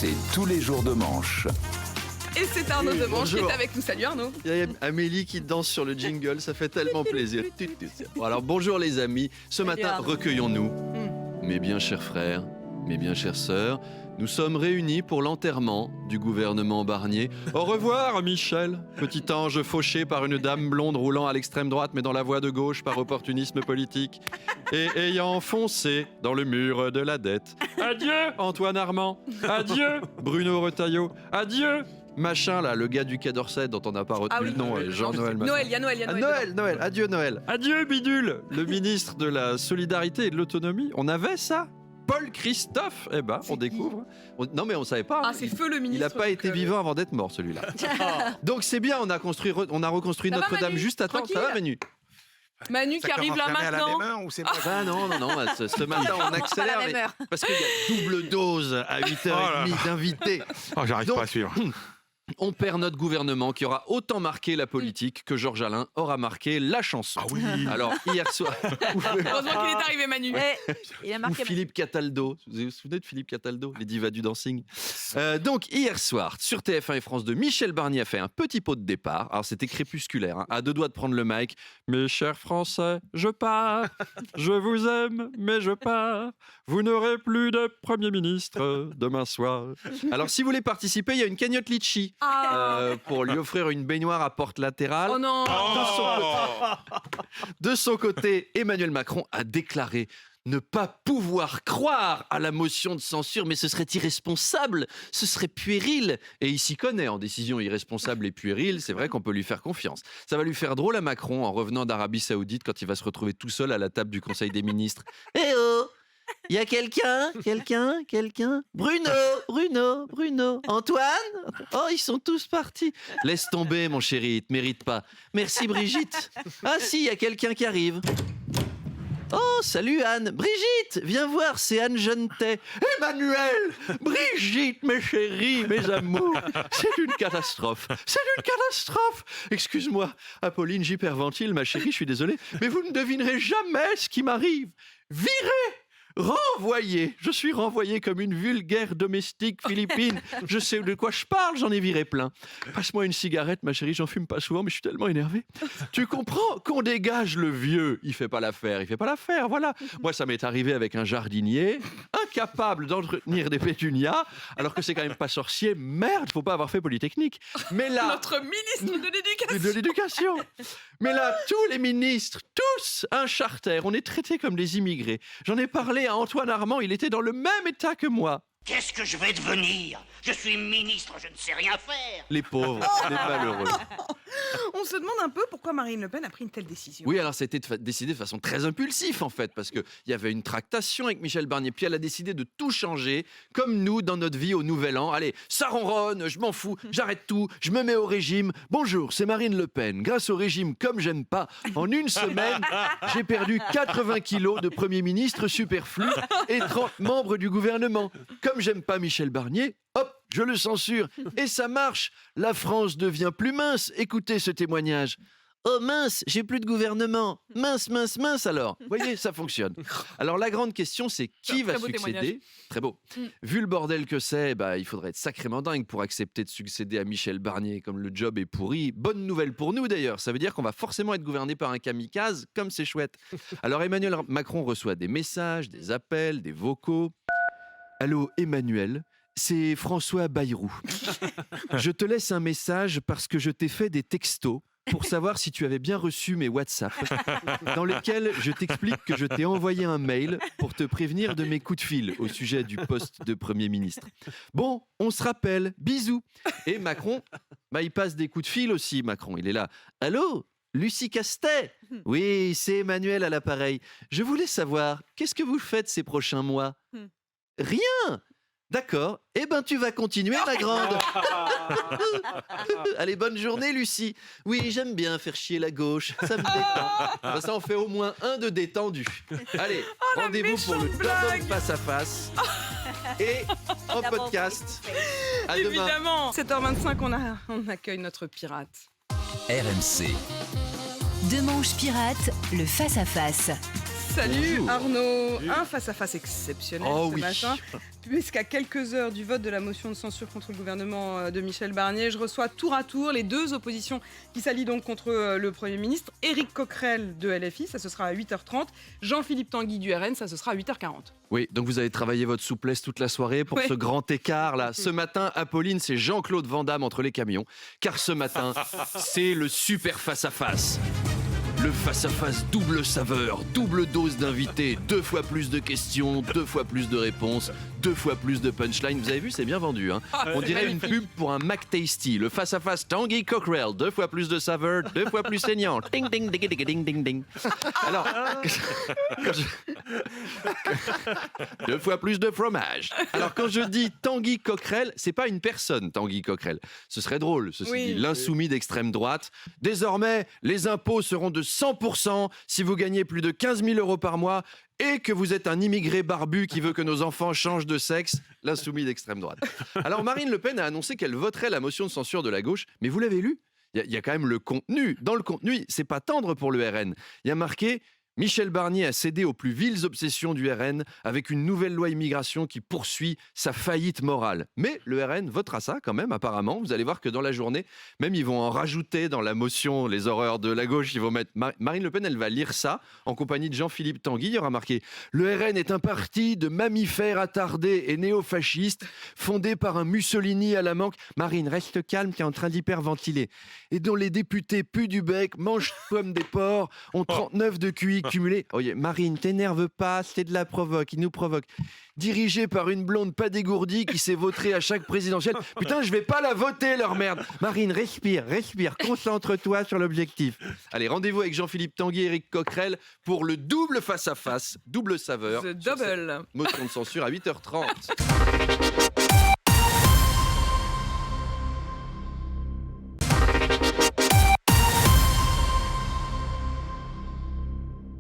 C'est tous les jours de manche. Et c'est Arnaud Demanche qui bonjour. est avec nous. Salut Arnaud. Il y a Amélie qui danse sur le jingle, ça fait tellement plaisir. Bon, alors bonjour les amis, ce matin Arnaud. recueillons-nous. Mes bien chers frères, mes bien chères sœurs, nous sommes réunis pour l'enterrement du gouvernement Barnier. Au revoir Michel, petit ange fauché par une dame blonde roulant à l'extrême droite mais dans la voie de gauche par opportunisme politique et ayant foncé dans le mur de la dette. Adieu Antoine Armand, adieu Bruno Retailleau, adieu machin là, le gars du Quai d'Orsay dont on n'a pas retenu le nom, Jean-Noël machin. Noël, il y a Noël, il y a Ah, Noël. Noël, adieu Noël. Adieu Bidule, le ministre de la Solidarité et de l'Autonomie. On avait ça Paul Christophe. Eh ben, on découvre. Non mais on savait pas. Ah, c'est feu le ministre. Il n'a pas donc, été vivant avant d'être mort celui-là. Donc c'est bien, on a reconstruit Ça va, Notre-Dame Manu juste à temps. Ça va Tranquille Manu? Manu qui arrive là maintenant. Ah non, ce matin on accélère Pas la même mais- heure. parce qu'il y a double dose à 8h30 d'invités. Oh, j'arrive Donc, pas à suivre. On perd notre gouvernement qui aura autant marqué la politique que Georges Alain aura marqué la chanson. Ah oui. Alors hier soir, Heureusement qu'il est arrivé Manu. Il a ou marqué. Philippe Cataldo. Vous vous souvenez de Philippe Cataldo, les divas du dancing? Donc hier soir, sur TF1 et France 2, Michel Barnier a fait un petit pot de départ. Alors c'était crépusculaire, hein, à deux doigts de prendre le mic. Mes chers Français, je pars. Je vous aime, mais je pars. Vous n'aurez plus de Premier ministre demain soir. Alors si vous voulez participer, il y a une cagnotte litchi pour lui offrir une baignoire à porte latérale. Oh non. De son côté, Emmanuel Macron a déclaré ne pas pouvoir croire à la motion de censure, mais ce serait irresponsable, ce serait puéril. Et il s'y connaît en décision irresponsable et puérile, c'est vrai qu'on peut lui faire confiance. Ça va lui faire drôle à Macron en revenant d'Arabie Saoudite quand il va se retrouver tout seul à la table du Conseil des ministres. Eh oh, il y a quelqu'un Bruno, Antoine? Oh, ils sont tous partis. Laisse tomber, mon chéri, il te mérite pas. Merci, Brigitte. Ah si, il y a quelqu'un qui arrive. Oh, salut Anne. Brigitte, viens voir, c'est Anne Jeunetet. Emmanuel, Brigitte, mes chéris, mes amours. C'est une catastrophe. Excuse-moi, Apolline, j'hyperventile, ma chérie, je suis désolé, mais vous ne devinerez jamais ce qui m'arrive. Viré! Renvoyé. Je suis renvoyé comme une vulgaire domestique philippine. Je sais de quoi je parle, j'en ai viré plein. Passe-moi une cigarette, ma chérie, j'en fume pas souvent, mais je suis tellement énervé. Tu comprends qu'on dégage le vieux. Il fait pas l'affaire, voilà. Moi, ça m'est arrivé avec un jardinier, incapable d'entretenir des pétunias, alors que c'est quand même pas sorcier. Merde, faut pas avoir fait Polytechnique. Mais là... Notre ministre de l'éducation. de l'éducation. Mais là, tous les ministres, tous, un charter, on est traités comme des immigrés. J'en ai parlé à Antoine Armand, il était dans le même état que moi. Qu'est-ce que je vais devenir? Je suis ministre, je ne sais rien faire. Les pauvres, les malheureux. On se demande un peu pourquoi Marine Le Pen a pris une telle décision. Oui, alors c'était décidé de façon très impulsive en fait, parce qu'il y avait une tractation avec Michel Barnier, puis elle a décidé de tout changer, comme nous dans notre vie au Nouvel An. Allez, ça ronronne, je m'en fous, j'arrête tout, je me mets au régime. Bonjour, c'est Marine Le Pen. Grâce au régime comme j'aime pas, en une semaine, j'ai perdu 80 kilos de Premier ministre superflu et 30 membres du gouvernement. Comme j'aime pas Michel Barnier, hop, je le censure. Et ça marche. La France devient plus mince. Écoutez ce témoignage. Oh mince, j'ai plus de gouvernement. Mince alors. Vous voyez, ça fonctionne. Alors la grande question, c'est qui va Très beau succéder? témoignage. Très beau. Vu le bordel que c'est, il faudrait être sacrément dingue pour accepter de succéder à Michel Barnier. Comme le job est pourri. Bonne nouvelle pour nous d'ailleurs. Ça veut dire qu'on va forcément être gouverné par un kamikaze, comme c'est chouette. Alors Emmanuel Macron reçoit des messages, des appels, des vocaux. Allô Emmanuel, c'est François Bayrou. Je te laisse un message parce que je t'ai fait des textos pour savoir si tu avais bien reçu mes WhatsApp, dans lesquels je t'explique que je t'ai envoyé un mail pour te prévenir de mes coups de fil au sujet du poste de Premier ministre. Bon, on se rappelle, bisous. Et Macron, il passe des coups de fil aussi, Macron. Il est là. Allô Lucie Castet? Oui, c'est Emmanuel à l'appareil. Je voulais savoir, qu'est-ce que vous faites ces prochains mois? Rien. D'accord. Eh ben, tu vas continuer, ma grande. Allez, bonne journée, Lucie. Oui, j'aime bien faire chier la gauche. Ça me détend. Ça en fait au moins un de détendu. Allez, rendez-vous pour le blague. face à face. Et en podcast. À demain. Évidemment. 7h25, on accueille notre pirate. RMC. Demanche pirate, le face-à-face. Salut Bonjour. Arnaud, un face-à-face exceptionnel Oh ce oui. matin, puisqu'à quelques heures du vote de la motion de censure contre le gouvernement de Michel Barnier, je reçois tour à tour les deux oppositions qui s'allient donc contre le Premier ministre. Éric Coquerel de LFI, ça ce sera à 8h30, Jean-Philippe Tanguy du RN, ça ce sera à 8h40. Oui, donc vous avez travaillé votre souplesse toute la soirée pour Ouais. ce grand écart là. Ce matin, Apolline, c'est Jean-Claude Van Damme entre les camions, car ce matin, c'est le super face-à-face. Le face-à-face double saveur, double dose d'invités, 2 fois plus de questions, 2 fois plus de réponses, 2 fois plus de punchline. Vous avez vu, c'est bien vendu. Hein. On dirait une pub pour un McTasty. Le face-à-face Tanguy Coquerel, 2 fois plus de saveur, 2 fois plus saignant. Ding ding ding ding ding ding ding. Alors, quand je- 2 fois plus de fromage. Alors quand je dis Tanguy Coquerel, c'est pas une personne, Tanguy Coquerel. Ce serait drôle, ceci Oui. dit, l'insoumis d'extrême droite. Désormais, les impôts seront de 100% si vous gagnez plus de 15 000 euros par mois et que vous êtes un immigré barbu qui veut que nos enfants changent de sexe, l'insoumis d'extrême droite. Alors Marine Le Pen a annoncé qu'elle voterait la motion de censure de la gauche, mais vous l'avez lu ? Il y a quand même le contenu. Dans le contenu, c'est pas tendre pour le RN. Il y a marqué Michel Barnier a cédé aux plus viles obsessions du RN avec une nouvelle loi immigration qui poursuit sa faillite morale. Mais le RN votera ça quand même, apparemment. Vous allez voir que dans la journée, même ils vont en rajouter dans la motion les horreurs de la gauche. Ils vont mettre Marine Le Pen, elle va lire ça en compagnie de Jean-Philippe Tanguy. Il y aura marqué le RN est un parti de mammifères attardés et néofascistes fondé par un Mussolini à la manque. Marine, reste calme, tu es en train d'hyperventiler. Et dont les députés puent du bec, mangent comme des porcs, ont 39 de QI cumulé. Oh, Marine, t'énerve pas, c'est de la provoque, il nous provoque. Dirigé par une blonde pas dégourdie qui s'est vautrée à chaque présidentielle. Putain, je vais pas la voter, leur merde. Marine, respire, concentre-toi sur l'objectif. Allez, rendez-vous avec Jean-Philippe Tanguy et Éric Coquerel pour le double face-à-face, double saveur. The sur cette double. motion de censure à 8h30.